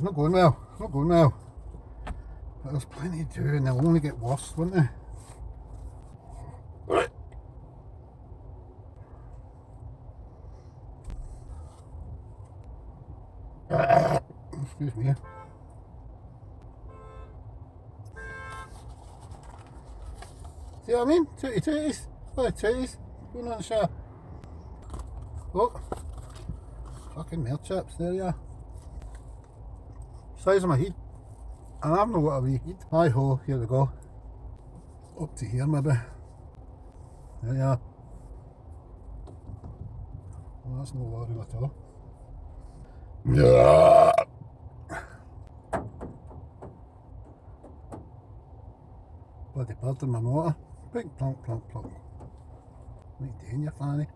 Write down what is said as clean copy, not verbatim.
It's not going well. It's not going well. But there's plenty to do and they'll only get worse, won't they? Excuse me. See what I mean? Tootie tooties. Bloody tooties. Going on the show. Look. Fucking male chips, there you are. Size of my head. And I've not got a wee head. Hi ho, here we go. Up to here maybe. There you are. Well, that's no worry at all. Yeah. Bloody bird in my motor. Big plonk plonk plonk. What are you doing, you fanny?